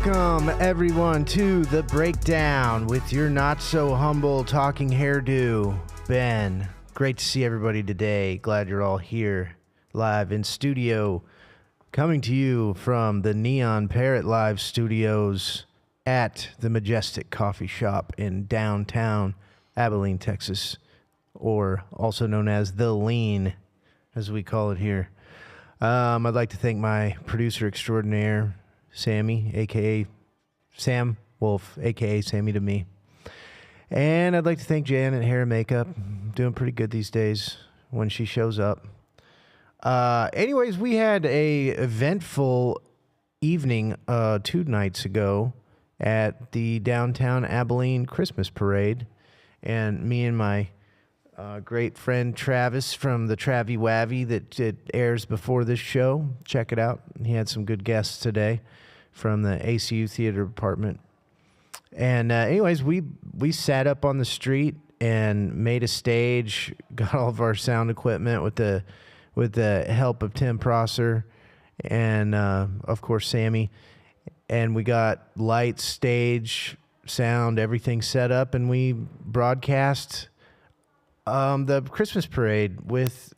Welcome, everyone, to The Breakdown with your not-so-humble talking hairdo, Ben. Great to see everybody today. Glad you're all here live in studio, coming to you from the Neon Parrot Live studios at the Majestic Coffee Shop in downtown Abilene, Texas, or also known as The Lean, as we call it here. I'd like to thank my producer extraordinaire, Sammy, a.k.a. Sam Wolf, a.k.a. Sammy to me. And I'd like to thank Jan at Hair and Makeup. Doing pretty good these days when she shows up. Anyways, we had a eventful evening 2 nights ago at the downtown Abilene Christmas Parade. And me and my great friend Travis from the Travie Wavy that it airs before this show. Check it out. He had some good guests today from the ACU Theater Department. And anyways, we sat up on the street and made a stage, got all of our sound equipment with the help of Tim Prosser and, of course, Sammy. And we got lights, stage, sound, everything set up, and we broadcast the Christmas parade with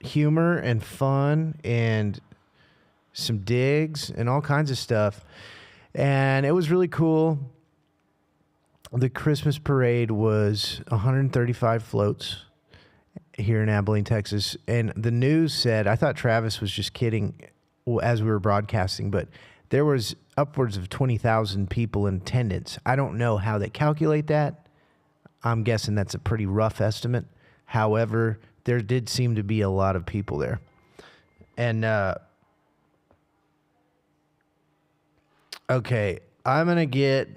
humor and fun and some digs and all kinds of stuff. And it was really cool. The Christmas parade was 135 floats here in Abilene, Texas. And the news said, I thought Travis was just kidding as we were broadcasting, but there was upwards of 20,000 people in attendance. I don't know how they calculate that. I'm guessing that's a pretty rough estimate. However, there did seem to be a lot of people there. And, okay, I'm going to get...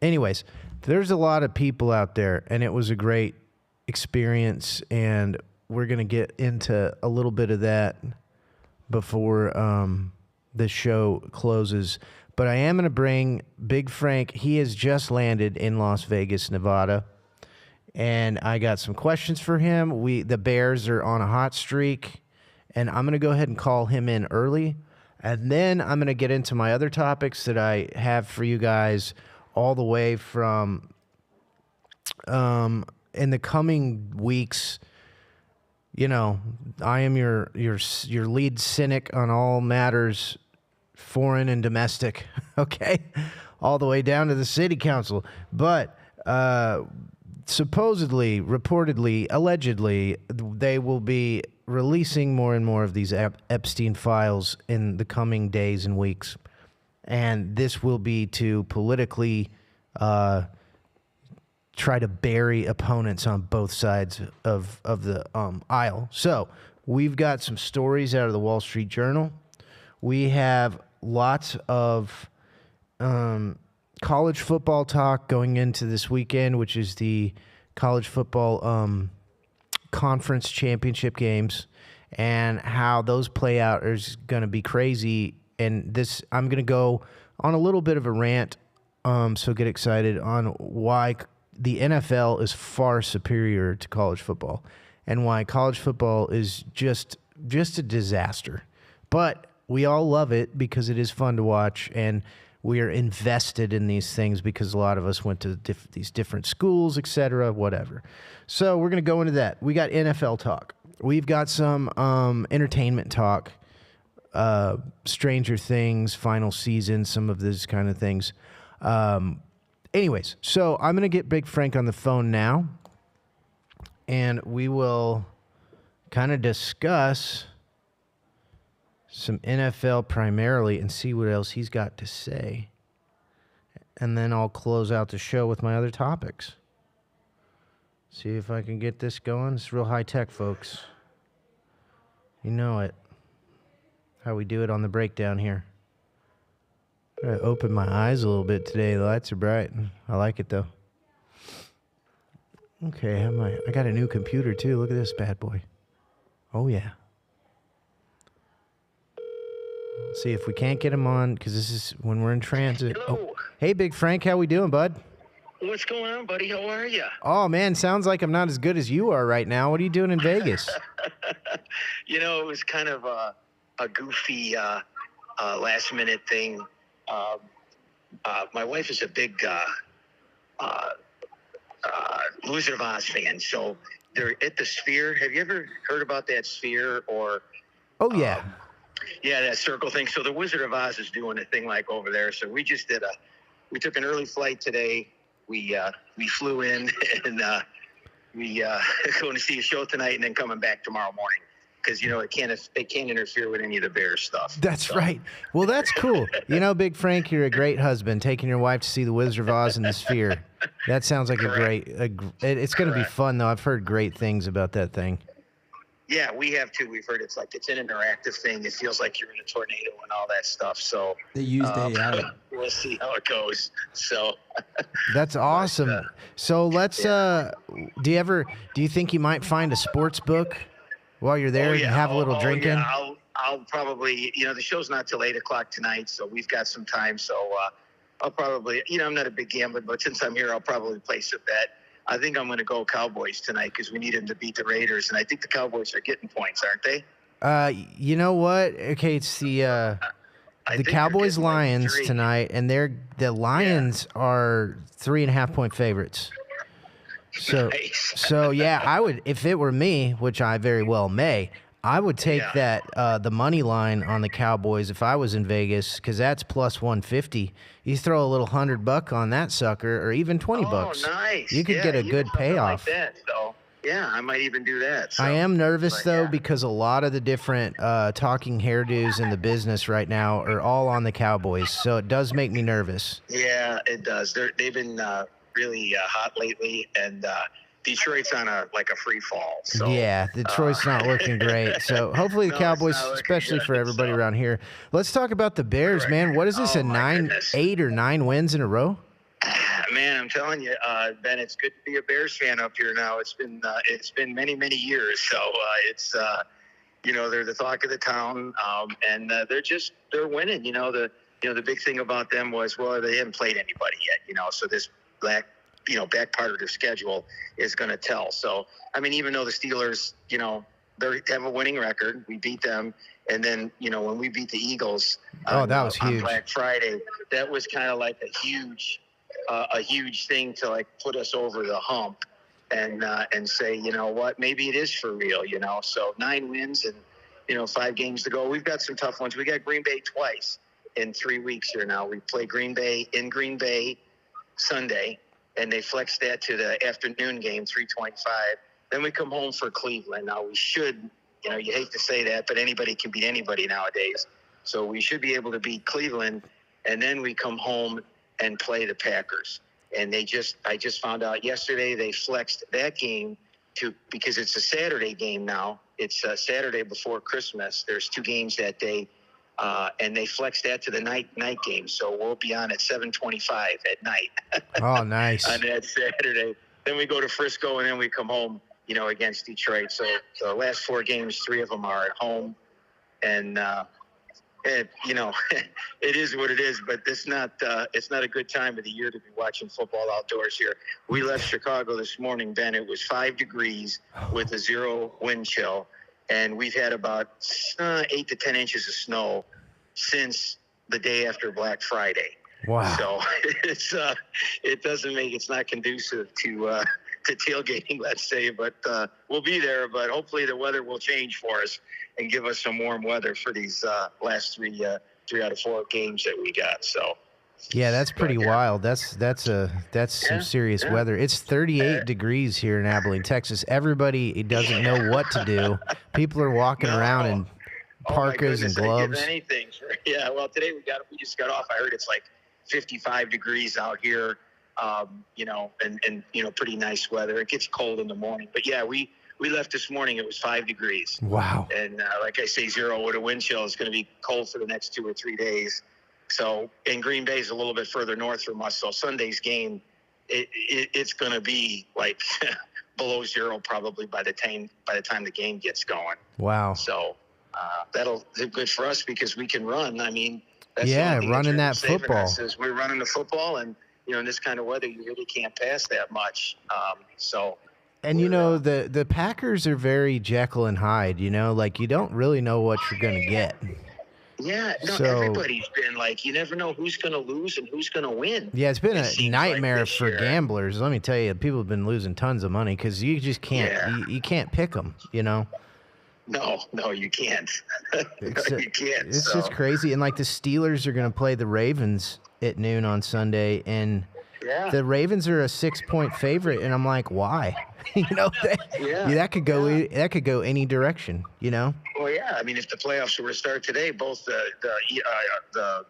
Anyways, there's a lot of people out there, and it was a great experience, and we're going to get into a little bit of that before the show closes. But I am going to bring Big Frank. He has just landed in Las Vegas, Nevada, and I got some questions for him. The Bears are on a hot streak, and I'm going to go ahead and call him in early. And then I'm going to get into my other topics that I have for you guys all the way from in the coming weeks. You know, I am your lead cynic on all matters foreign and domestic, okay? All the way down to the city council. But supposedly, reportedly, allegedly, they will be releasing more and more of these Epstein files in the coming days and weeks. And this will be to politically try to bury opponents on both sides of the aisle. So we've got some stories out of the Wall Street Journal. We have lots of college football talk going into this weekend, which is the college football conference championship games, and how those play out is going to be crazy. And this, I'm going to go on a little bit of a rant, so get excited on why the NFL is far superior to college football, and why college football is just a disaster. But we all love it because it is fun to watch, and we are invested in these things because a lot of us went to these different schools, etc., whatever. So we're going to go into that. We got NFL talk. We've got some entertainment talk, Stranger Things, final season, some of these kind of things. Anyways, so I'm going to get Big Frank on the phone now, and we will kind of discuss some NFL primarily and see what else he's got to say. And then I'll close out the show with my other topics. See if I can get this going. It's real high tech, folks. You know it. how we do it on the breakdown here. I open my eyes a little bit today. The lights are bright. I like it, though. Okay, I got a new computer, too. Look at this bad boy. Oh, yeah. Let's see if we can't get him on, because this is when we're in transit. Hello. Oh. Hey, Big Frank, how we doing, bud? What's going on, buddy? How are you? Oh, man, sounds like I'm not as good as you are right now. What are you doing in Vegas? It was kind of a goofy last-minute thing. My wife is a big Wizard of Oz fan, so they're at the Sphere. Have you ever heard about that Sphere or? Oh, yeah. Yeah, that circle thing. So the Wizard of Oz is doing a thing like over there. So we just we took an early flight today. We flew in and we going to see a show tonight and then coming back tomorrow morning. Because, they can't interfere with any of the Bears stuff. That's right. Well, that's cool. Big Frank, you're a great husband, taking your wife to see the Wizard of Oz in the Sphere. That sounds like it's going to be fun, though. I've heard great things about that thing. Yeah, we have too. We've heard it's an interactive thing. It feels like you're in a tornado and all that stuff. So they used AI. We'll see how it goes. So that's awesome. So let's. Do you think you might find a sports book while you're there and have a little drinking? Yeah. I'll probably. The show's not till 8:00 tonight, so we've got some time. So I'll probably. I'm not a big gambler, but since I'm here, I'll probably place a bet. I think I'm going to go Cowboys tonight because we need them to beat the Raiders, and I think the Cowboys are getting points, aren't they? You know what? Okay, it's the Cowboys Lions tonight, and the Lions are 3.5-point favorites. So, nice. So yeah, I would, if it were me, which I very well may, I would take the money line on the Cowboys if I was in Vegas, because that's plus 150. You throw a little $100 on that sucker, or even $20. Oh, nice. You could get a good payoff. Like that, so yeah, I might even do that. So. I am nervous though, because a lot of the different talking hairdos in the business right now are all on the Cowboys, so it does make me nervous. Yeah, it does. They've been really hot lately, and Detroit's on a free fall. So, yeah, Detroit's not looking great. So hopefully the Cowboys, especially for everybody around here. Let's talk about the Bears, man. What is this, 8 or 9 wins in a row? Man, I'm telling you, Ben, it's good to be a Bears fan up here now. It's been many, many years. So it's they're the talk of the town, and they're winning. The big thing about them was, they haven't played anybody yet. So this back part of their schedule is going to tell. So, even though the Steelers, they have a winning record, we beat them. And then, when we beat the Eagles that was huge. On Black Friday, that was kind of like a huge thing to put us over the hump and say, what, maybe it is for real, So 9 wins and, 5 games to go. We've got some tough ones. We got Green Bay twice in 3 weeks here now. We play Green Bay in Green Bay Sunday, and they flexed that to the afternoon game, 3:25. Then we come home for Cleveland. Now we should, you hate to say that, but anybody can beat anybody nowadays. So we should be able to beat Cleveland, and then we come home and play the Packers. And I just found out yesterday they flexed that game because it's a Saturday game now. It's a Saturday before Christmas. There's 2 games that day. And they flexed that to the night game, so we'll be on at 7:25 at night. Oh, nice. On that Saturday. Then we go to Frisco, and then we come home, against Detroit. So the last 4 games, 3 of them are at home, and it is what it is. But it's not a good time of the year to be watching football outdoors here. We left Chicago this morning, Ben. It was 5 degrees with a 0 wind chill. And we've had about 8 to 10 inches of snow since the day after Black Friday. Wow. So it's not conducive to tailgating, let's say, but we'll be there. But hopefully the weather will change for us and give us some warm weather for these last 3 out of 4 games that we got. So. Yeah, that's pretty wild. That's some serious weather. It's 38 degrees here in Abilene, Texas. Everybody doesn't know what to do. People are walking around in parkas and gloves. Well, today we just got off. I heard it's 55 degrees out here, and pretty nice weather. It gets cold in the morning, but yeah, we we left this morning. It was 5 degrees. Wow. And like I say, 0 with a wind chill. It's going to be cold for the next 2 or 3 days. So, and Green Bay is a little bit further north from us. So Sunday's game, it's going to be like below 0 probably by the time the game gets going. Wow. So that'll be good for us because we can run. I mean, that's running that football. Is we're running the football, and in this kind of weather, you really can't pass that much. And the Packers are very Jekyll and Hyde. Like you don't really know what you're gonna get. Yeah, everybody's been like, you never know who's going to lose and who's going to win. Yeah, it's been a nightmare for gamblers. Let me tell you, people have been losing tons of money because you just can't. Yeah. You can't pick them. No, you can't. You can't. It's just crazy. And like the Steelers are going to play the Ravens at noon on Sunday, and the Ravens are a 6-point favorite, and I'm like, why? That could go. That could go any direction. Well, yeah. I mean, if the playoffs were to start today, both the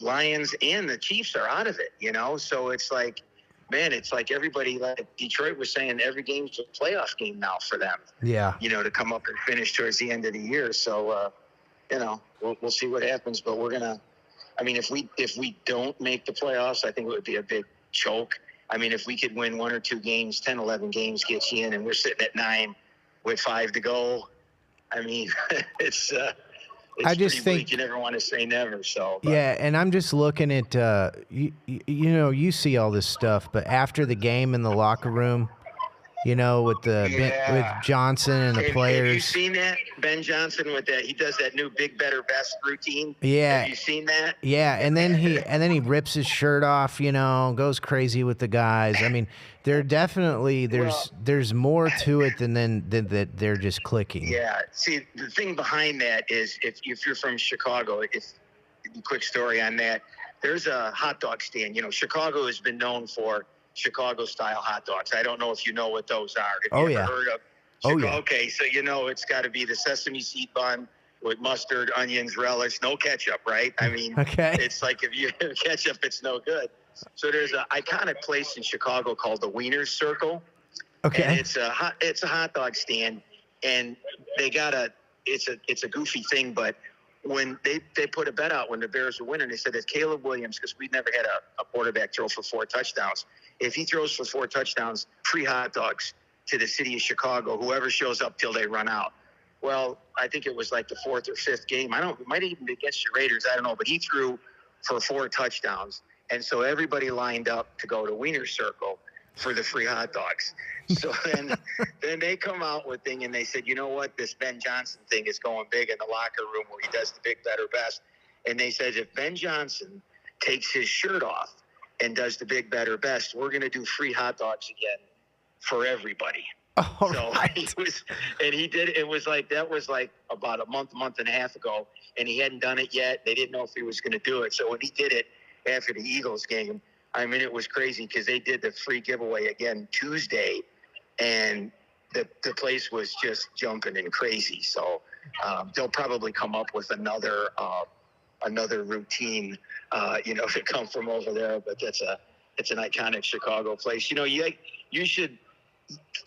Lions and the Chiefs are out of it. So it's like, man, it's like everybody, like Detroit was saying, every game's a playoff game now for them. Yeah. To come up and finish towards the end of the year. So, we'll see what happens. But we're gonna. I mean, if we don't make the playoffs, I think it would be a big choke. I mean, if we could win 1 or 2 games, 10, 11 games gets you in, and we're sitting at 9 with 5 to go. I mean, it's I just think bleak. You never want to say never. So yeah, and I'm just looking at you see all this stuff, but after the game in the locker room, with Johnson and the players. Have you seen that? Ben Johnson with that, he does that new big, better, best routine. Yeah. Have you seen that? Yeah, and then he rips his shirt off, goes crazy with the guys. I mean, there's more to it than that they're just clicking. Yeah. See, the thing behind that is if you're from Chicago, quick story on that. There's a hot dog stand. Chicago has been known for Chicago-style hot dogs. I don't know if you know what those are. Have you ever heard of Chicago? Yeah. Okay, so it's got to be the sesame seed bun with mustard, onions, relish, no ketchup, right? I mean, It's like if you have ketchup, it's no good. So there's an iconic place in Chicago called the Wiener Circle. Okay. And it's a hot dog stand, and it's a goofy thing, but when they put a bet out when the Bears were winning, they said that Caleb Williams, because we'd never had a quarterback throw for 4 touchdowns. If he throws for 4 touchdowns, free hot dogs to the city of Chicago, whoever shows up till they run out. Well, I think it was like the 4th or 5th game. It might even be against the Raiders. I don't know, but he threw for 4 touchdowns. And so everybody lined up to go to Wiener Circle for the free hot dogs. So then they come out with thing and they said, you know what, this Ben Johnson thing is going big in the locker room where he does the big, better, best. And they said if Ben Johnson takes his shirt off and does the big, better, best, we're going to do free hot dogs again for everybody. Right. He did. It was like about a month and a half ago, and he hadn't done it yet. They didn't know if he was going to do it. So when he did it after the Eagles game, I mean, it was crazy because they did the free giveaway again Tuesday, and the place was just jumping and crazy. So they'll probably come up with another routine, to come from over there. But it's an iconic Chicago place. You should.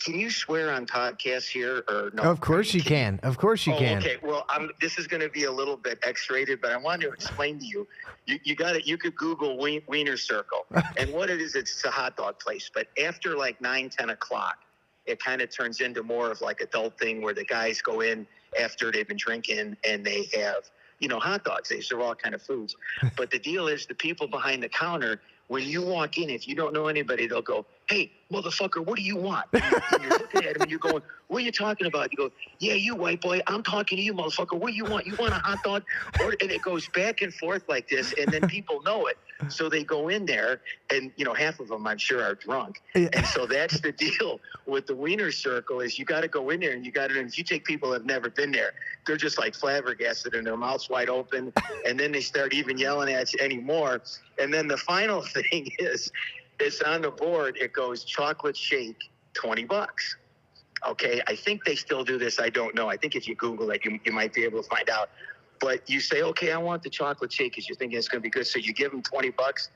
Can you swear on podcasts here or no? Of course you can. Of course you can. Okay. Well, this is going to be a little bit X-rated, but I wanted to explain to you. You got it. You could Google Wiener Circle, and what it is, it's a hot dog place. But after like 9, 10 o'clock, it kind of turns into more of like adult thing where the guys go in after they've been drinking and they have hot dogs. They serve all kind of foods. But the deal is the people behind the counter. When you walk in, if you don't know anybody, they'll go, "Hey, motherfucker, what do you want?" And you're looking at him and you're going, "What are you talking about?" You go, "Yeah, you white boy, I'm talking to you, motherfucker. What do you want? You want a hot dog?" And it goes back and forth like this, and then people know it. So they go in there, and half of them, I'm sure, are drunk. Yeah. And so that's the deal with the Wiener Circle is you got to go in there, and if you take people that have never been there, they're just like flabbergasted and their mouths wide open, and then they start even yelling at you anymore. And then the final thing is, it's on the board. It goes chocolate shake, $20. Okay, I think they still do this. I don't know. I think if you Google it, you might be able to find out. But you say, okay, I want the chocolate shake because you're thinking it's going to be good. So you give them $20,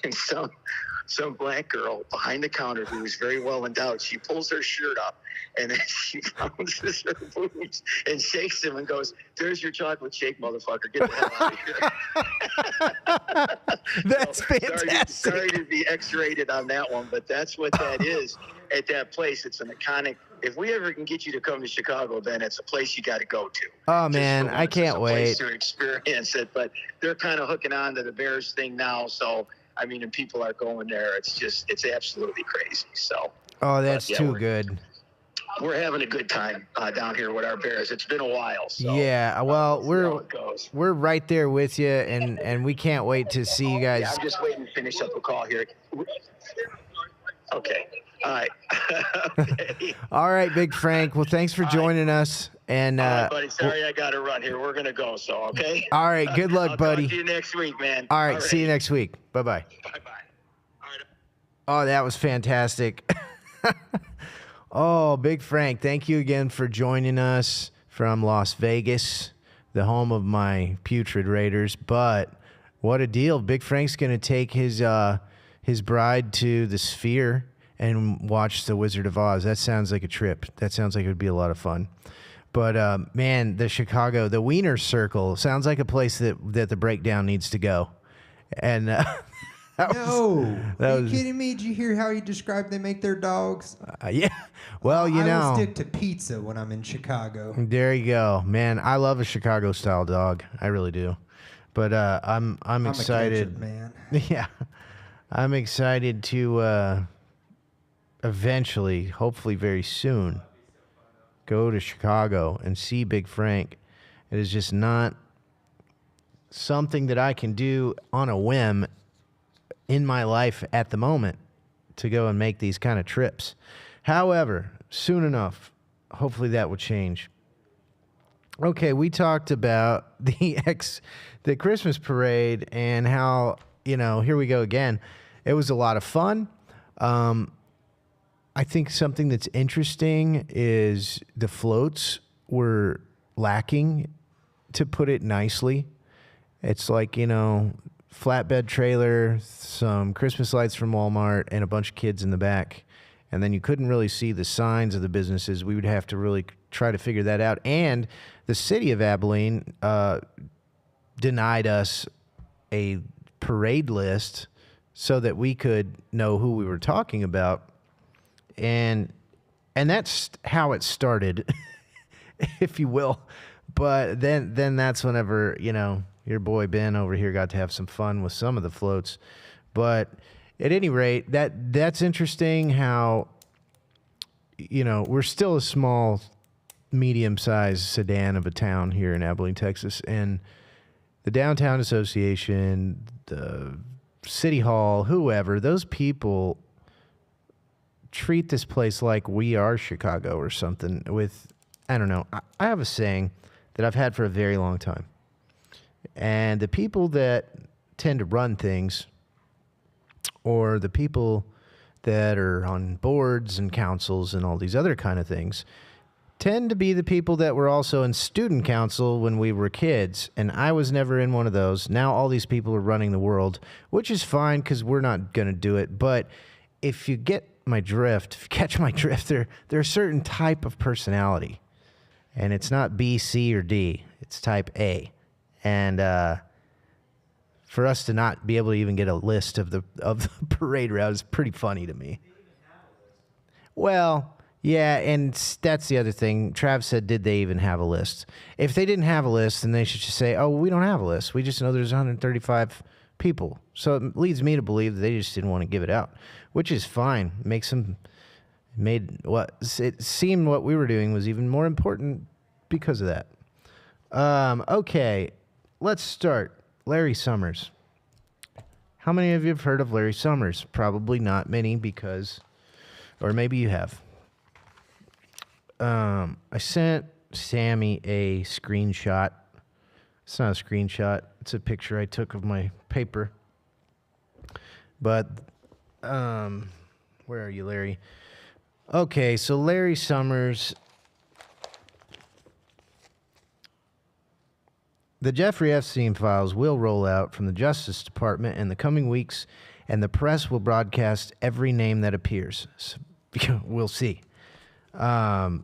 and some black girl behind the counter who was very well endowed, she pulls her shirt up and then she bounces her boobs and shakes him and goes, "There's your chocolate shake, motherfucker. Get the hell out of here." That's fantastic. Sorry to be X-rated on that one, but that's what that is at that place. It's an iconic. If we ever can get you to come to Chicago, then it's a place you got to go to. Oh, man, I can't wait to experience it. But they're kind of hooking on to the Bears thing now. So, I mean, and people are going there. It's absolutely crazy. So. Oh, that's too good. We're having a good time down here with our Bears. It's been a while. So, yeah, well, we're right there with you, and we can't wait to see you guys. Yeah, I'm just waiting to finish up a call here. Okay. All right. Okay. All right, Big Frank. Well, thanks for joining us. And all right, buddy. Sorry, I got to run here. We're gonna go. So, okay. All right. Good luck, I'll buddy. Talk to you next week, man. All right. See you next week. Bye-bye. Bye-bye. All right. Oh, that was fantastic. Oh, Big Frank, thank you again for joining us from Las Vegas, the home of my putrid Raiders. But what a deal. Big Frank's going to take his bride to the Sphere and watch The Wizard of Oz. That sounds like a trip. That sounds like it would be a lot of fun. But, man, the Wiener Circle sounds like a place that the Breakdown needs to go. And Are you kidding me? Did you hear how he described they make their dogs? Yeah. Well, I will stick to pizza when I'm in Chicago. There you go, man. I love a Chicago style dog. I really do. But I'm excited, a man. Yeah, I'm excited to eventually, hopefully very soon, go to Chicago and see Big Frank. It is just not something that I can do on a whim in my life at the moment to go and make these kind of trips. However, soon enough, hopefully that will change. Okay, we talked about the Christmas parade and how, here we go again. It was a lot of fun. I think something that's interesting is the floats were lacking, to put it nicely. It's like, flatbed trailer, some Christmas lights from Walmart, and a bunch of kids in the back. And then you couldn't really see the signs of the businesses. We would have to really try to figure that out. And the city of Abilene denied us a parade list so that we could know who we were talking about. And that's how it started, if you will. But then that's whenever, your boy Ben over here got to have some fun with some of the floats. But at any rate, that's interesting how, we're still a small, medium-sized sedan of a town here in Abilene, Texas. And the Downtown Association, the City Hall, whoever, those people treat this place like we are Chicago or something with, I don't know. I have a saying that I've had for a very long time. And the people that tend to run things, or the people that are on boards and councils and all these other kind of things, tend to be the people that were also in student council when we were kids. And I was never in one of those. Now all these people are running the world, which is fine because we're not going to do it. But if you catch my drift, they're a certain type of personality. And it's not B, C, or D. It's type A. And for us to not be able to even get a list of the parade route is pretty funny to me. Well, yeah, and that's the other thing. Trav said, did they even have a list? If they didn't have a list, then they should just say, oh, we don't have a list. We just know there's 135 people. So it leads me to believe that they just didn't want to give it out, which is fine. It seemed what we were doing was even more important because of that. Okay, let's start. Larry Summers. How many of you have heard of Larry Summers? Probably not many or maybe you have. I sent Sammy a screenshot. It's not a screenshot. It's a picture I took of my paper. But, where are you, Larry? Okay, so Larry Summers, The Jeffrey Epstein files will roll out from the Justice Department in the coming weeks, and the press will broadcast every name that appears. So, we'll see. So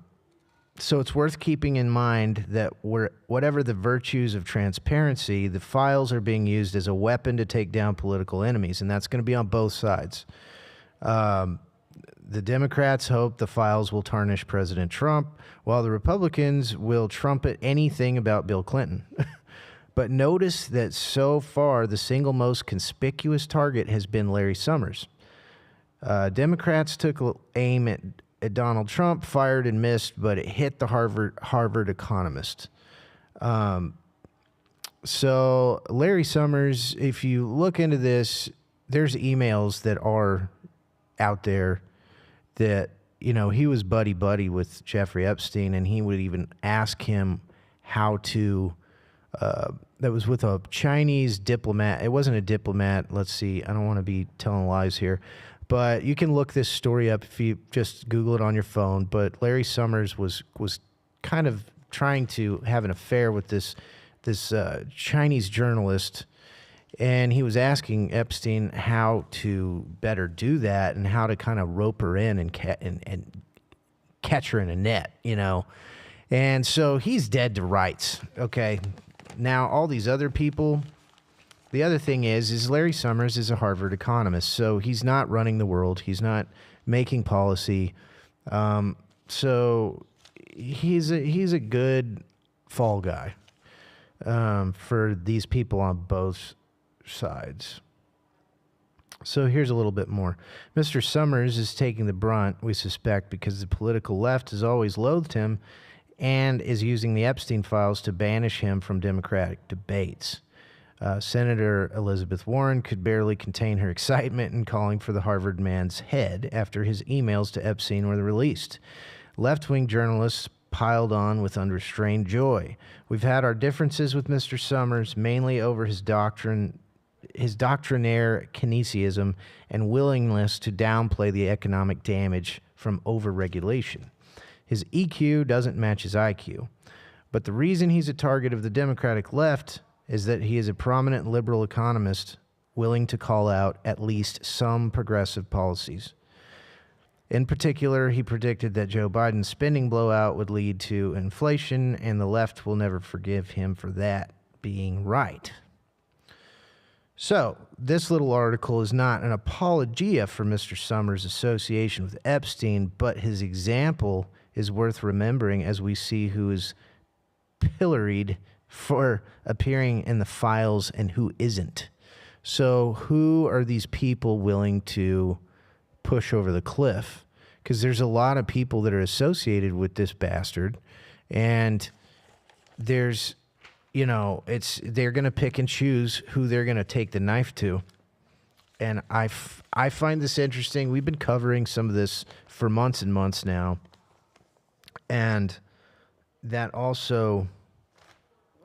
it's worth keeping in mind that whatever the virtues of transparency, the files are being used as a weapon to take down political enemies, and that's going to be on both sides. The Democrats hope the files will tarnish President Trump, while the Republicans will trumpet anything about Bill Clinton. But notice that so far, the single most conspicuous target has been Larry Summers. Democrats took aim at Donald Trump, fired and missed, but it hit the Harvard economist. So Larry Summers, if you look into this, there's emails that are out there that, he was buddy-buddy with Jeffrey Epstein, and he would even ask him how to, that was with a Chinese diplomat. It wasn't a diplomat. Let's see. I don't want to be telling lies here. But you can look this story up if you just Google it on your phone. But Larry Summers was kind of trying to have an affair with this Chinese journalist, and he was asking Epstein how to better do that and how to kind of rope her in and catch her in a net, And so he's dead to rights. Okay, now all these other people. The other thing is Larry Summers is a Harvard economist, so he's not running the world. He's not making policy. So he's a good fall guy for these people on both sides. So here's a little bit more. Mr. Summers is taking the brunt, we suspect, because the political left has always loathed him and is using the Epstein files to banish him from Democratic debates. Senator Elizabeth Warren could barely contain her excitement in calling for the Harvard man's head after his emails to Epstein were released. Left-wing journalists piled on with unrestrained joy. We've had our differences with Mr. Summers, mainly over his doctrinaire Keynesianism and willingness to downplay the economic damage from overregulation. His EQ doesn't match his IQ. But the reason he's a target of the Democratic left is that he is a prominent liberal economist willing to call out at least some progressive policies. In particular, he predicted that Joe Biden's spending blowout would lead to inflation, and the left will never forgive him for that being right. So, this little article is not an apologia for Mr. Summers' association with Epstein, but his example is worth remembering as we see who is pilloried for appearing in the files and who isn't. So who are these people willing to push over the cliff? Because there's a lot of people that are associated with this bastard, and there's, they're going to pick and choose who they're going to take the knife to. And I find this interesting. We've been covering some of this for months and months now. And that also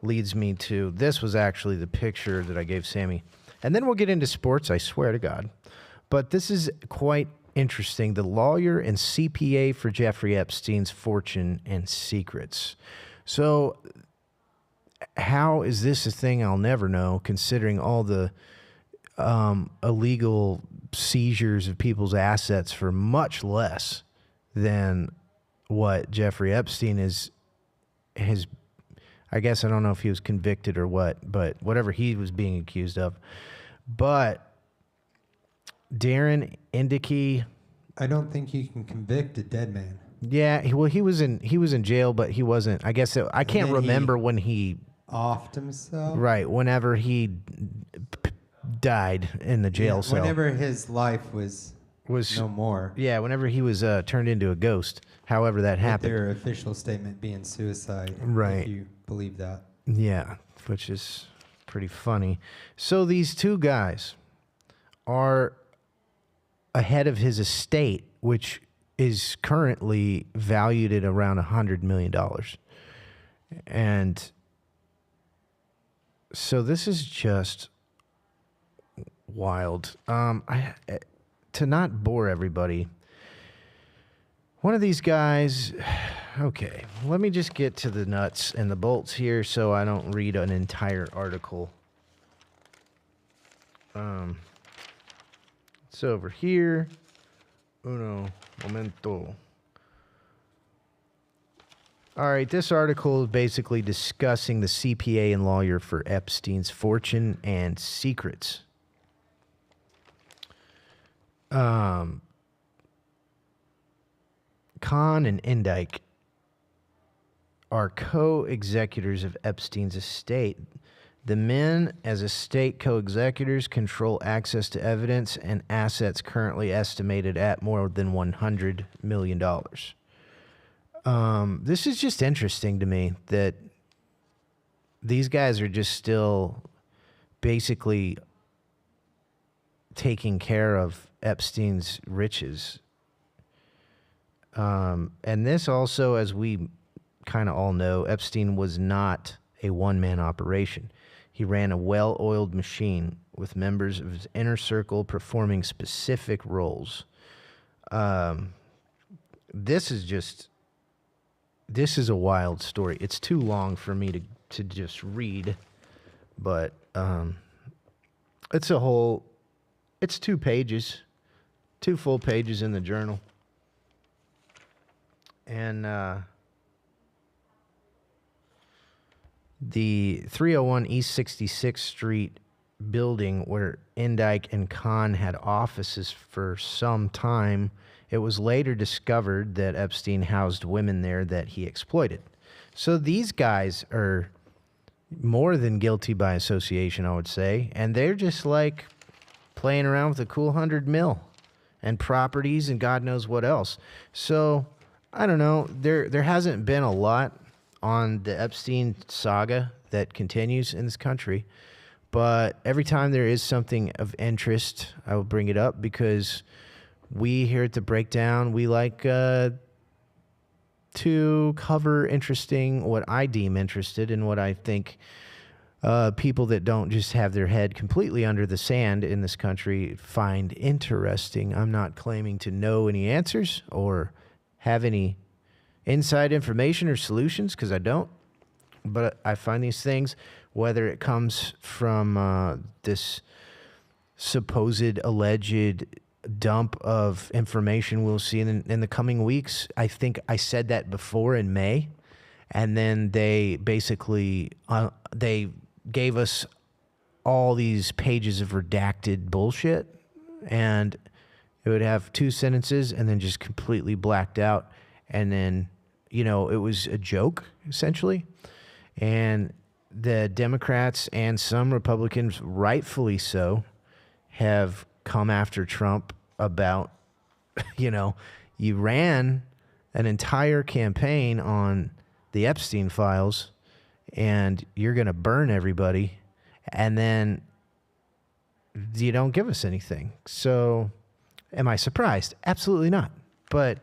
leads me to, this was actually the picture that I gave Sammy. And then we'll get into sports, I swear to God. But this is quite interesting. The lawyer and CPA for Jeffrey Epstein's fortune and secrets. So how is this a thing I'll never know, considering all the illegal seizures of people's assets for much less than what Jeffrey Epstein has, I guess I don't know if he was convicted or what, but whatever he was being accused of. But Darren Indicky, I don't think you can convict a dead man. Yeah, he was in jail, but he wasn't. I guess I can't remember when he offed himself. Right, whenever he died in the jail cell. Whenever his life was no more. Yeah, whenever he was turned into a ghost. However that happened. Their official statement being suicide. Right. If you believe that. Yeah, which is pretty funny. So these two guys are ahead of his estate, which is currently valued at around $100 million. And so this is just wild. To not bore everybody, one of these guys, okay, let me just get to the nuts and the bolts here so I don't read an entire article. It's over here. Uno momento. All right, this article is basically discussing the CPA and lawyer for Epstein's fortune and secrets. Kahn and Indike are co-executors of Epstein's estate. The men, as estate co-executors, control access to evidence and assets currently estimated at more than $100 million. This is just interesting to me that these guys are just still basically taking care of Epstein's riches. And this also, as we kind of all know, Epstein was not a one-man operation. He ran a well-oiled machine with members of his inner circle performing specific roles. This is a wild story. It's too long for me to just read, but it's 2 pages, 2 full pages in the journal. And the 301 East 66th Street building where Indike and Kahn had offices for some time, it was later discovered that Epstein housed women there that he exploited. So these guys are more than guilty by association, I would say, and they're just like playing around with a cool $100 million and properties and God knows what else. So I don't know. There hasn't been a lot on the Epstein saga that continues in this country, but every time there is something of interest, I will bring it up because we here at the Breakdown, we like to cover interesting, what I deem interested, and what I think people that don't just have their head completely under the sand in this country find interesting. I'm not claiming to know any answers or have any inside information or solutions, because I don't. But I find these things, whether it comes from this supposed alleged dump of information we'll see in the coming weeks. I think I said that before in May, and then they basically they gave us all these pages of redacted bullshit, and it would have 2 sentences and then just completely blacked out, and then it was a joke essentially. And the Democrats and some Republicans, rightfully so, have come after Trump about, you ran an entire campaign on the Epstein files and you're going to burn everybody, and then you don't give us anything. So am I surprised? Absolutely not. But,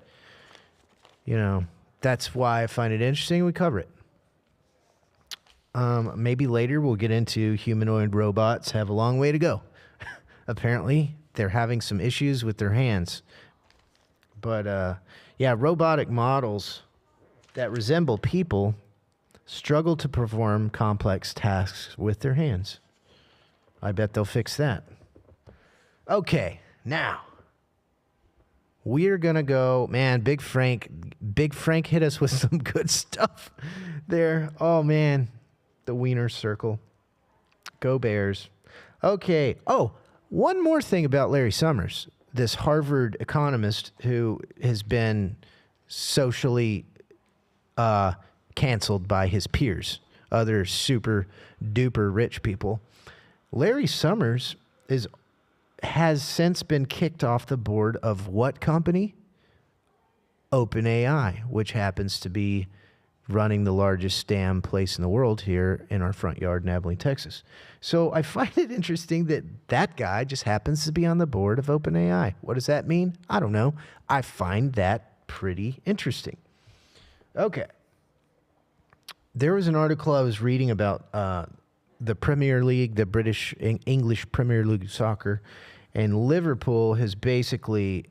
that's why I find it interesting. We cover it. Maybe later we'll get into humanoid robots have a long way to go. Apparently, they're having some issues with their hands. But, robotic models that resemble people struggle to perform complex tasks with their hands. I bet they'll fix that. Okay, now, we're going to go, man, Big Frank hit us with some good stuff there. Oh, man, the Wiener Circle. Go Bears. Okay, one more thing about Larry Summers, this Harvard economist who has been socially canceled by his peers, other super duper rich people. Larry Summers has since been kicked off the board of what company? OpenAI, which happens to be running the largest scam place in the world here in our front yard in Abilene, Texas. So I find it interesting that guy just happens to be on the board of OpenAI. What does that mean? I don't know. I find that pretty interesting. Okay. There was an article I was reading about the Premier League, the British English Premier League soccer, and Liverpool has basically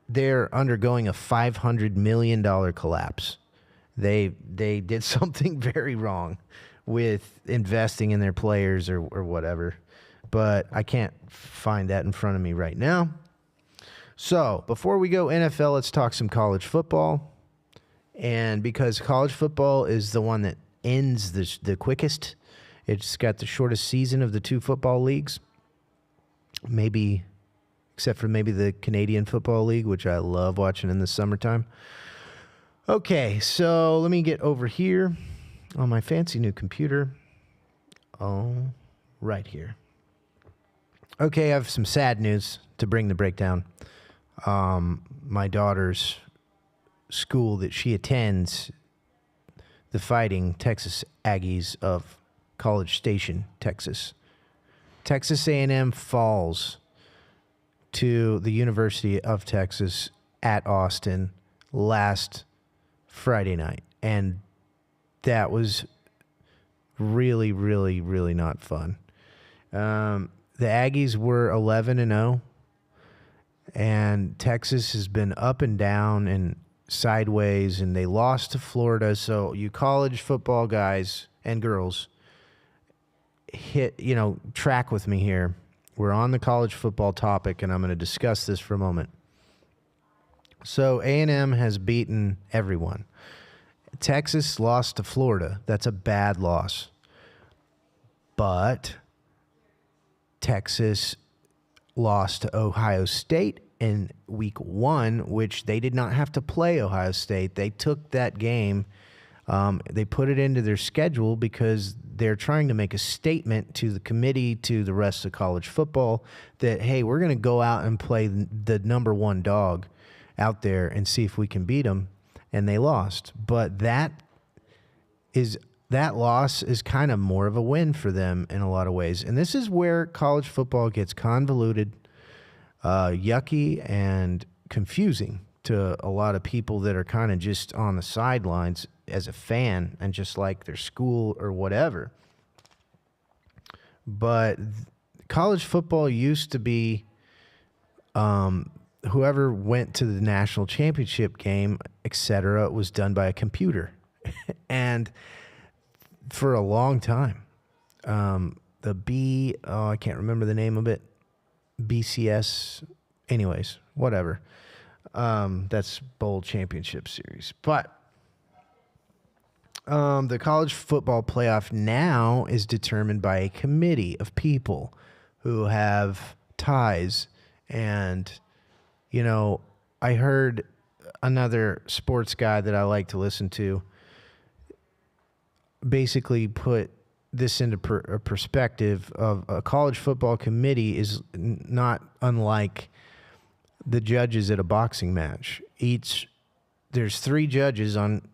they're undergoing a $500 million collapse. They did something very wrong with investing in their players or whatever. But I can't find that in front of me right now. So before we go NFL, let's talk some college football. And because college football is the one that ends the quickest, it's got the shortest season of the two football leagues. Maybe, except for maybe the Canadian Football League, which I love watching in the summertime. Okay, so let me get over here on my fancy new computer. Oh, right here. Okay, I have some sad news to bring the breakdown. My daughter's school that she attends, the Fighting Texas Aggies of College Station, Texas. Texas A&M falls to the University of Texas at Austin last Friday night. And that was really, really, really not fun. The Aggies were 11-0, and Texas has been up and down and sideways, and they lost to Florida. So you college football guys and girls, track with me here. We're on the college football topic, and I'm going to discuss this for a moment. So A&M has beaten everyone. Texas lost to Florida. That's a bad loss. But Texas lost to Ohio State in week 1, which they did not have to play Ohio State. They took that game. They put it into their schedule because they're trying to make a statement to the committee, to the rest of college football, that, hey, we're going to go out and play the number 1 dog out there and see if we can beat them. And they lost. But that loss is kind of more of a win for them in a lot of ways. And this is where college football gets convoluted, yucky, and confusing to a lot of people that are kind of just on the sidelines as a fan and just like their school or whatever. But college football used to be whoever went to the national championship game, etc., was done by a computer. And for a long time, I can't remember the name of it, BCS, anyways, whatever. That's Bowl Championship Series. But the college football playoff now is determined by a committee of people who have ties. And, I heard another sports guy that I like to listen to basically put this into a perspective of a college football committee is not unlike the judges at a boxing match. There's 3 judges on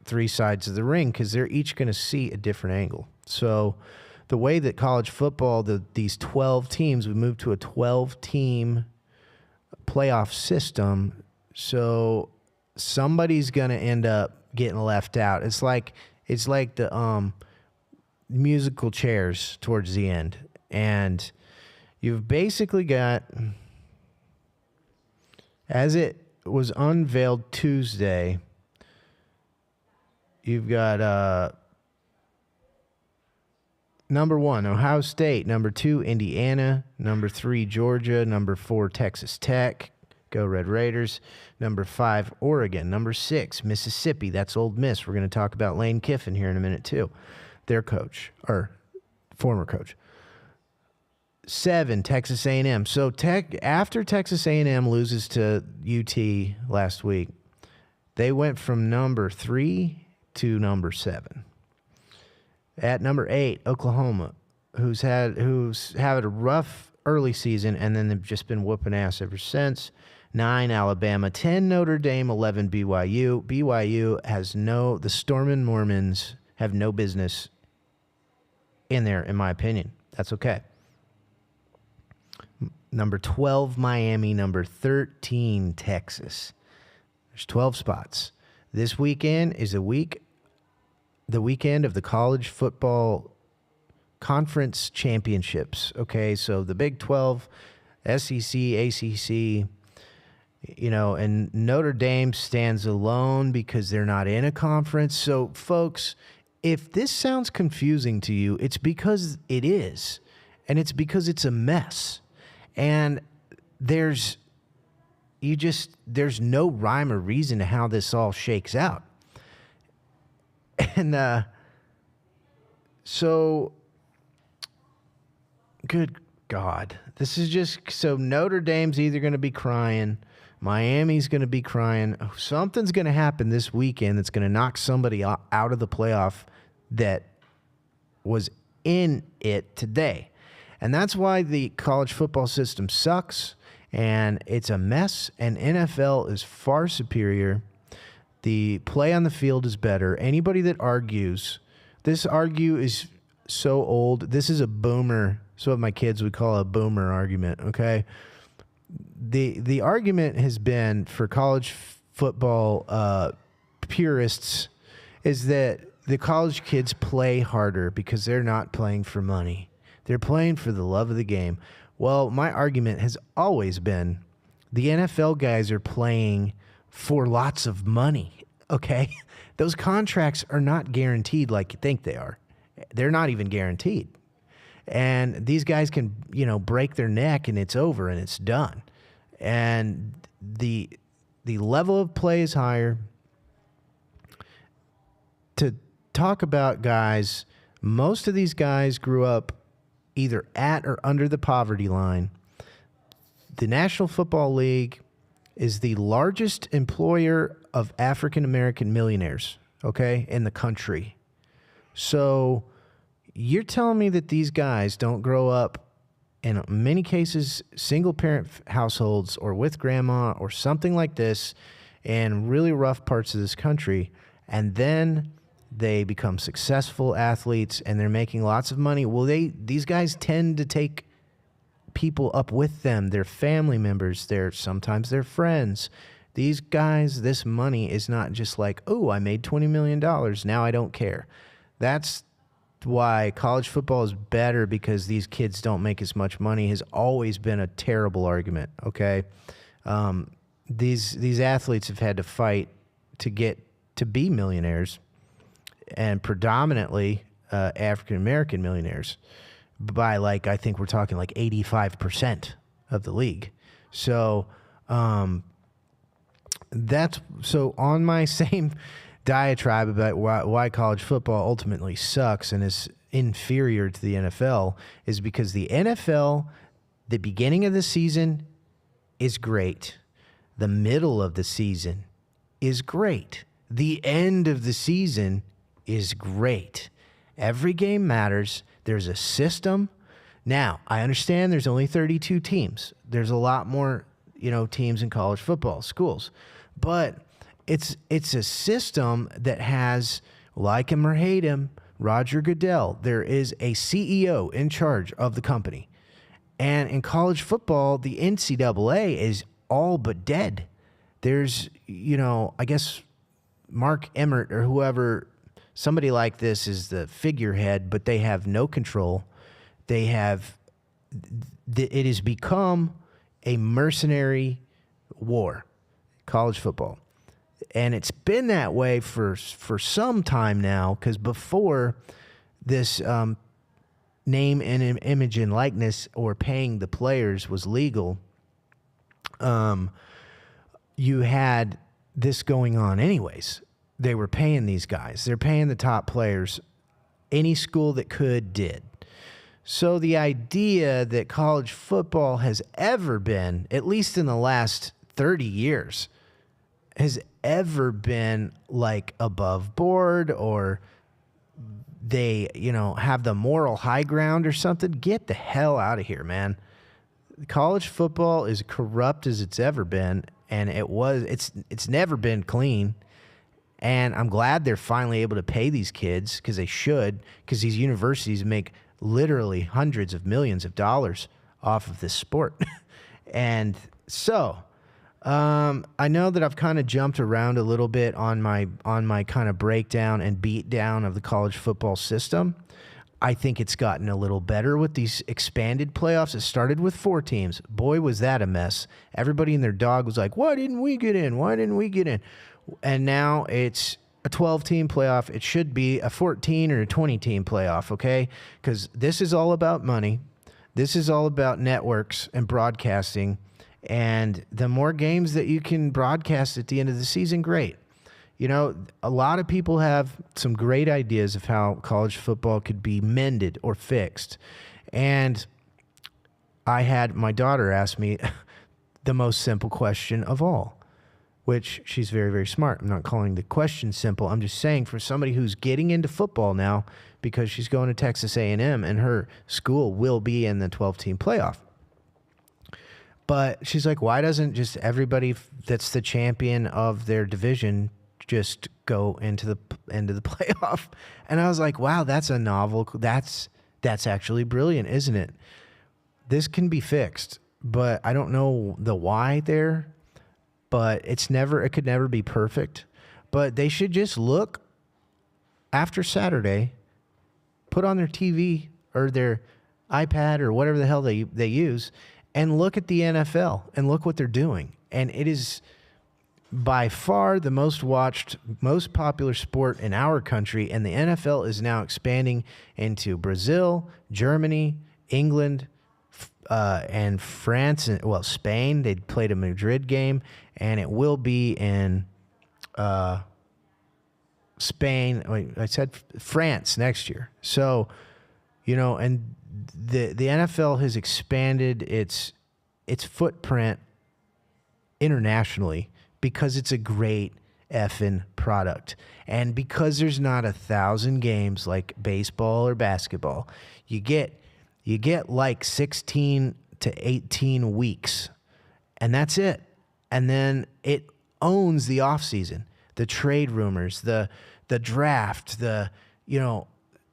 3 sides of the ring because they're each going to see a different angle. So the way that college football, these 12 teams, we moved to a 12-team playoff system, so somebody's going to end up getting left out. It's like the musical chairs towards the end. And you've basically got, as it was unveiled Tuesday, you've got number 1, Ohio State. Number 2, Indiana. Number 3, Georgia. Number 4, Texas Tech. Go Red Raiders. Number 5, Oregon. Number 6, Mississippi. That's Ole Miss. We're going to talk about Lane Kiffin here in a minute, too. Their coach, or former coach. 7, Texas A&M. So after Texas A&M loses to UT last week, they went from number 3 to number 7. At number 8, Oklahoma, who's had a rough early season, and then they've just been whooping ass ever since. 9, Alabama. 10, Notre Dame. 11, BYU. BYU the Stormin' Mormons have no business in there, in my opinion. That's okay. Number 12, Miami. Number 13, Texas. There's 12 spots. This weekend is the weekend of the college football conference championships. Okay, so the Big 12, SEC, ACC, and Notre Dame stands alone because they're not in a conference. So, folks, if this sounds confusing to you, it's because it is, and it's because it's a mess, and there's no rhyme or reason to how this all shakes out. And so, good God, this is just so Notre Dame's either going to be crying, Miami's going to be crying. Something's going to happen this weekend that's going to knock somebody out of the playoff that was in it today. And that's why the college football system sucks, and it's a mess, and NFL is far superior. The play on the field is better. Anybody that argues, this is so old. This is a boomer. So what my kids would call a boomer argument, okay? The argument has been for college football purists is that the college kids play harder because they're not playing for money. They're playing for the love of the game. Well, my argument has always been the NFL guys are playing for lots of money, okay? Those contracts are not guaranteed like you think they are. They're not even guaranteed. And these guys can, break their neck and it's over and it's done. And the level of play is higher. To talk about guys, most of these guys grew up either at or under the poverty line. The National Football League is the largest employer of African-American millionaires, okay, in the country. So you're telling me that these guys don't grow up, in many cases, single-parent households or with grandma or something like this in really rough parts of this country, and then they become successful athletes and they're making lots of money. Well, these guys tend to take people up with them, their family members, sometimes their friends. These guys, this money is not just like, oh, I made $20 million, now I don't care. That's why college football is better, because these kids don't make as much money, has always been a terrible argument, okay? These athletes have had to fight to get to be millionaires, and predominantly African-American millionaires, by I think we're talking 85% of the league. So so on my same diatribe about why college football ultimately sucks and is inferior to the NFL is because the NFL, the beginning of the season is great. The middle of the season is great. The end of the season is great. Every game matters. There's a system. Now, I understand there's only 32 teams. There's a lot more, teams in college football, schools. But it's a system that has, like him or hate him, Roger Goodell. There is a CEO in charge of the company. And in college football, the NCAA is all but dead. There's, I guess Mark Emmert or whoever, somebody like this is the figurehead, but they have no control. It has become a mercenary war, college football. And it's been that way for some time now, because before this name and image and likeness or paying the players was legal, you had this going on anyways. They were paying these guys. They're paying the top players. Any school that could did. So the idea that college football has ever been, at least in the last 30 years, has ever been above board, or they, have the moral high ground or something, get the hell out of here, man. College football is corrupt as it's ever been, and it's never been clean. And I'm glad they're finally able to pay these kids, because they should, because these universities make literally hundreds of millions of dollars off of this sport. And so I know that I've kind of jumped around a little bit on my kind of breakdown and beat down of the college football system. I think it's gotten a little better with these expanded playoffs. It started with 4 teams. Boy, was that a mess. Everybody and their dog was like, why didn't we get in? Why didn't we get in? And now it's a 12-team playoff. It should be a 14 or a 20-team playoff, okay? Because this is all about money. This is all about networks and broadcasting. And the more games that you can broadcast at the end of the season, great. You know, a lot of people have some great ideas of how college football could be mended or fixed. And I had my daughter ask me the most simple question of all, which she's very, very smart. I'm not calling the question simple. I'm just saying for somebody who's getting into football now because she's going to Texas A&M and her school will be in the 12-team playoff. But she's like, why doesn't just everybody that's the champion of their division just go into the playoff? And I was like, wow, that's a novel. That's actually brilliant, isn't it? This can be fixed, but I don't know the why there. But it could never be perfect. But they should just look after Saturday, put on their TV or their iPad or whatever the hell they use, and look at the NFL and look what they're doing. And it is by far the most watched, most popular sport in our country, and the NFL is now expanding into Brazil, Germany, England, and France, and Spain. They played a Madrid game, and it will be in Spain. Wait, I said France next year. So, you know, and the NFL has expanded its footprint internationally because it's a great effing product. And because there's not 1,000 games like baseball or basketball, you get like 16 to 18 weeks, and that's it. And then it owns the offseason, the trade rumors, the draft, the, you know,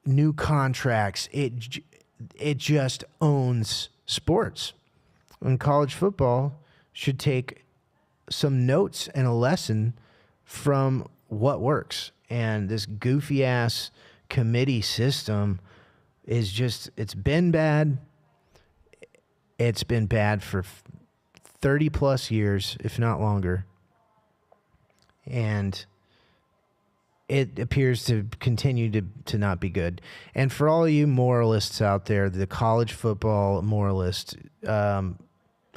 new contracts. It just owns sports. And college football should take some notes and a lesson from what works. And this goofy ass committee system is just, it's been bad. It's been bad for 30 plus years, if not longer. And it appears to continue to not be good. And for all you moralists out there, the college football moralist, I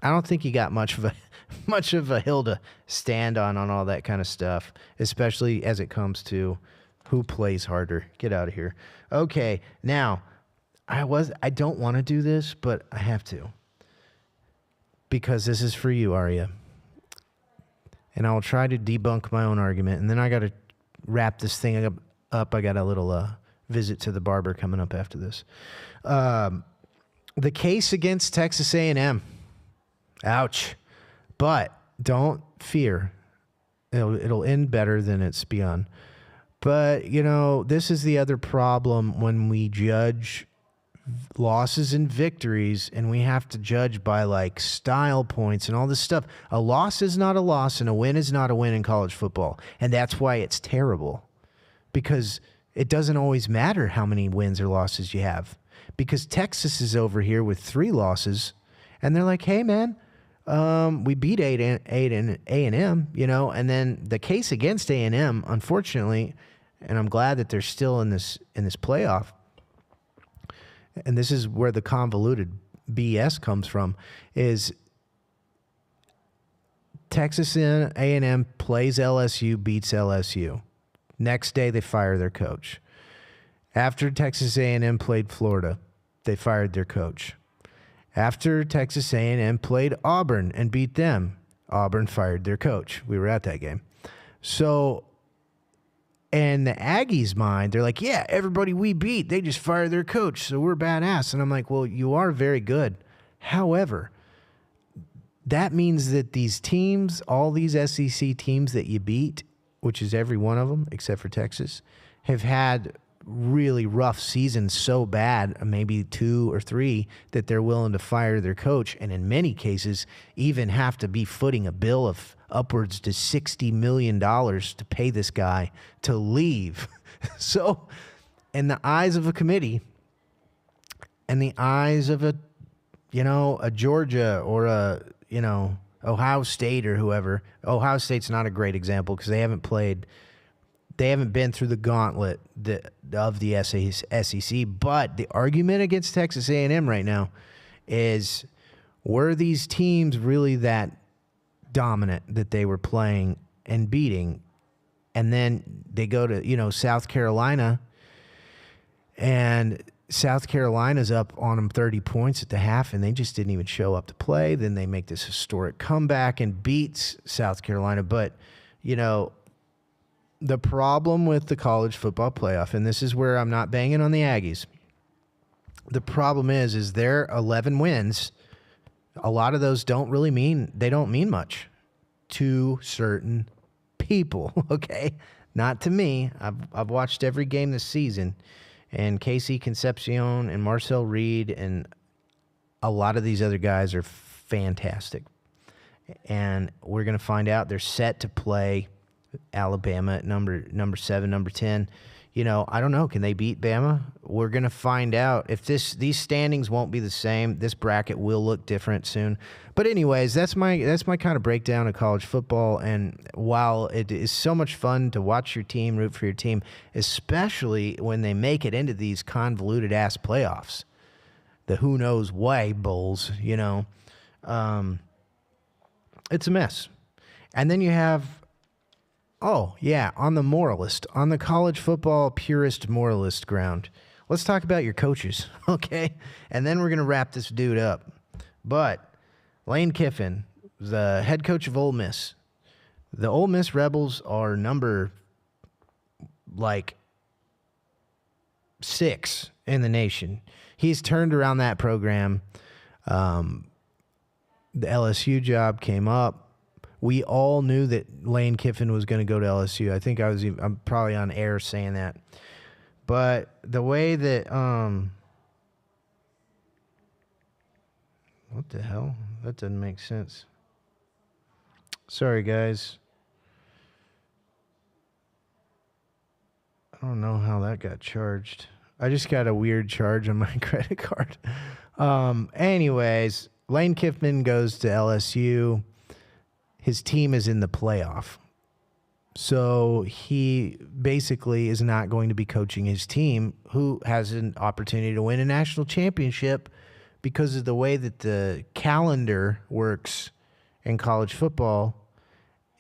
don't think you got much of a hill to stand on all that kind of stuff, especially as it comes to who plays harder. Get out of here. Okay, now I don't want to do this, but I have to, because this is for you, Arya. And I'll try to debunk my own argument, and then I got to wrap this thing up. I got a little visit to the barber coming up after this. The case against Texas A&M. Ouch. But don't fear. It'll end better than it's begun. But, you know, this is the other problem when we judge losses and victories, and we have to judge by like style points and all this stuff. A loss is not a loss, and a win is not a win in college football. And that's why it's terrible, because it doesn't always matter how many wins or losses you have, because Texas is over here with 3 losses, and they're like, hey man, we beat A&M, you know. And then the case against A&M, unfortunately, and I'm glad that they're still in this playoff, and this is where the convoluted BS comes from, is Texas A&M plays LSU, beats LSU. Next day, they fire their coach. After Texas A&M played Florida, they fired their coach. After Texas A&M played Auburn and beat them, Auburn fired their coach. We were at that game. So, in the Aggies' mind, they're like, yeah, everybody we beat, they just fired their coach, so we're badass. And I'm like, well, you are very good. However, that means that these teams, all these SEC teams that you beat, which is every one of them except for Texas, have had really rough seasons so bad, maybe 2 or 3, that they're willing to fire their coach, and in many cases even have to be footing a bill of upwards to $60 million to pay this guy to leave. So in the eyes of a committee, in the eyes of a Georgia or Ohio State or whoever. Ohio State's not a great example because they haven't been through the gauntlet of the SEC. But the argument against Texas A&M right now is, were these teams really that dominant that they were playing and beating? And then they go to, South Carolina, and South Carolina's up on them 30 points at the half, and they just didn't even show up to play. Then they make this historic comeback and beats South Carolina. But, the problem with the college football playoff, and this is where I'm not banging on the Aggies, the problem is their 11 wins, a lot of those don't mean much to certain people, okay? Not to me. I've watched every game this season, and Casey Concepcion and Marcel Reed and a lot of these other guys are fantastic. And we're going to find out they're set to play Alabama at number 7, number 10. I don't know. Can they beat Bama? We're going to find out. If these standings won't be the same, this bracket will look different soon. But anyways, that's my kind of breakdown of college football. And while it is so much fun to watch your team, root for your team, especially when they make it into these convoluted ass playoffs, the who knows why bowls, it's a mess. And then you have, on the moralist, on the college football purist moralist ground, let's talk about your coaches, okay? And then we're going to wrap this dude up. But Lane Kiffin, the head coach of Ole Miss, the Ole Miss Rebels are number, 6 in the nation. He's turned around that program. The LSU job came up. We all knew that Lane Kiffin was going to go to LSU. I think I'm probably on air saying that. But the way that what the hell? That doesn't make sense. Sorry, guys. I don't know how that got charged. I just got a weird charge on my credit card. Anyways, Lane Kiffin goes to LSU. His team is in the playoff. So he basically is not going to be coaching his team, who has an opportunity to win a national championship because of the way that the calendar works in college football.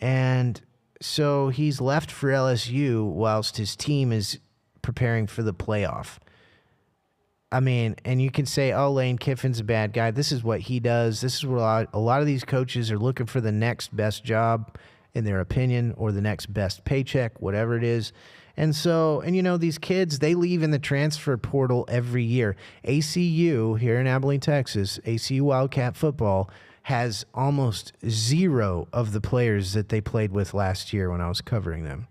And so he's left for LSU whilst his team is preparing for the playoff. I mean, and you can say, Lane Kiffin's a bad guy. This is what he does. This is what a lot of these coaches are looking for, the next best job in their opinion, or the next best paycheck, whatever it is. And so, these kids, they leave in the transfer portal every year. ACU here in Abilene, Texas, ACU Wildcat football has almost 0 of the players that they played with last year when I was covering them,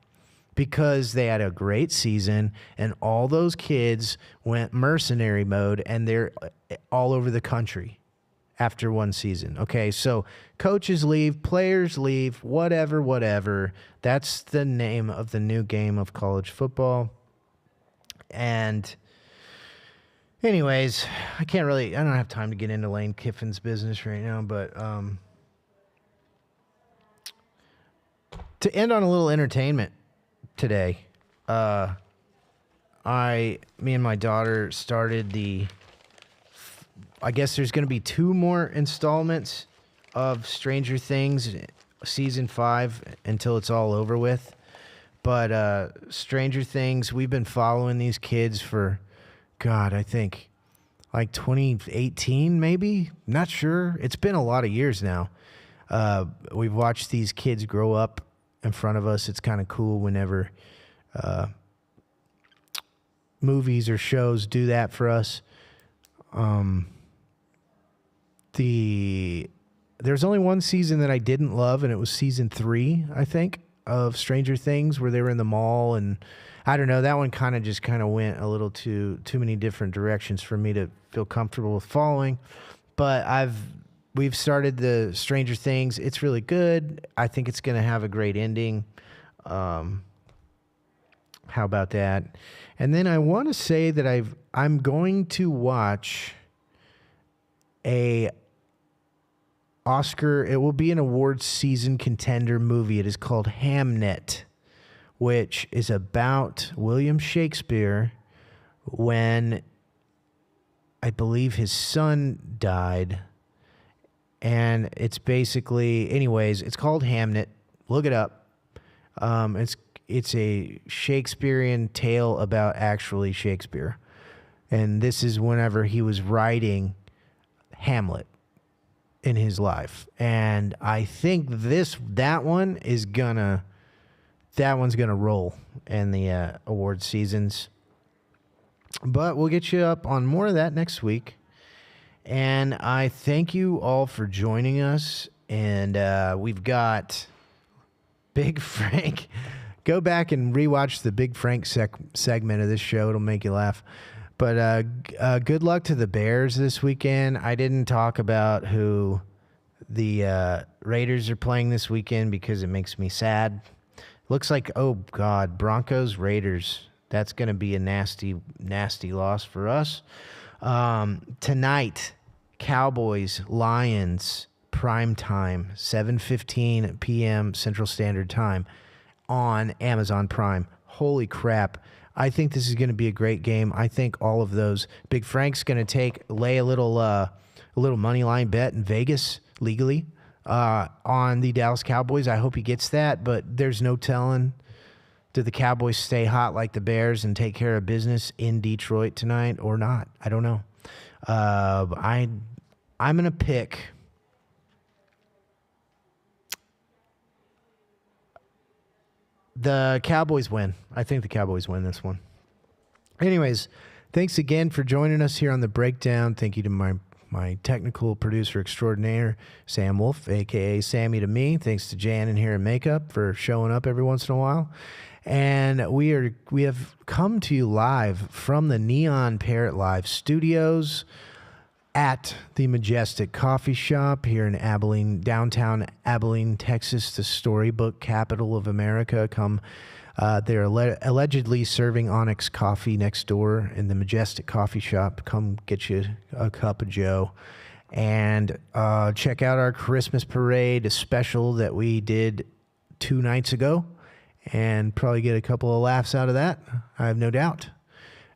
because they had a great season and all those kids went mercenary mode and they're all over the country after one season. Okay, so coaches leave, players leave, whatever. That's the name of the new game of college football. And anyways, I don't have time to get into Lane Kiffin's business right now, but to end on a little entertainment today, me and my daughter started I guess there's going to be 2 more installments of Stranger Things season 5 until it's all over with. But Stranger Things, we've been following these kids for, God, I think like 2018 maybe? Not sure. It's been a lot of years now. We've watched these kids grow up in front of us. It's kind of cool whenever movies or shows do that for us. There's only one season that I didn't love, and it was season 3, I think, of Stranger Things, where they were in the mall, and I don't know, that one kind of went a little too many different directions for me to feel comfortable with following. But we've started the Stranger Things. It's really good. I think it's going to have a great ending. How about that? And then I want to say that I'm going to watch a Oscar. It will be an awards season contender movie. It is called Hamnet, which is about William Shakespeare when I believe his son died. And it's basically, anyways, it's called Hamnet. Look it up. It's a Shakespearean tale about actually Shakespeare. And this is whenever he was writing Hamlet in his life. And I think that one's gonna roll in the award seasons. But we'll get you up on more of that next week. And I thank you all for joining us. And we've got Big Frank. Go back and rewatch the Big Frank segment of this show. It'll make you laugh. But good luck to the Bears this weekend. I didn't talk about who the Raiders are playing this weekend because it makes me sad. Looks like, oh, God, Broncos, Raiders. That's going to be a nasty, nasty loss for us. Tonight, Cowboys, Lions, prime time, 7:15 p.m. Central Standard Time on Amazon Prime. Holy crap. I think this is going to be a great game. I think all of those. Big Frank's going to lay a little money line bet in Vegas legally on the Dallas Cowboys. I hope he gets that, but there's no telling. Do the Cowboys stay hot like the Bears and take care of business in Detroit tonight or not? I don't know. I'm going to pick the Cowboys win. I think the Cowboys win this one. Anyways, thanks again for joining us here on The Breakdown. Thank you to my technical producer extraordinaire, Sam Wolf, a.k.a. Sammy to me. Thanks to Jan in here in makeup for showing up every once in a while. And we have come to you live from the Neon Parrot Live studios at the Majestic Coffee Shop here in Abilene, downtown Abilene, Texas, the storybook capital of America. They're allegedly serving Onyx coffee next door in the Majestic Coffee Shop. Come get you a cup of Joe. And check out our Christmas parade special that we did 2 nights ago. And probably get a couple of laughs out of that, I have no doubt.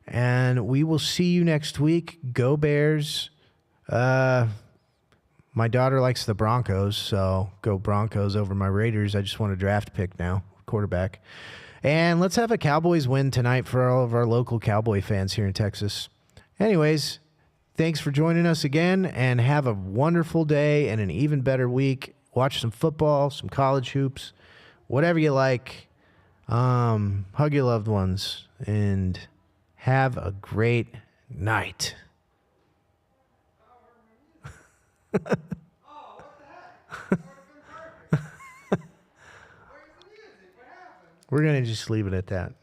And we will see you next week. Go Bears. My daughter likes the Broncos, so go Broncos over my Raiders. I just want a draft pick now, quarterback. And let's have a Cowboys win tonight for all of our local Cowboy fans here in Texas. Anyways, thanks for joining us again, and have a wonderful day and an even better week. Watch some football, some college hoops, whatever you like. Hug your loved ones and have a great night. We're going to just leave it at that.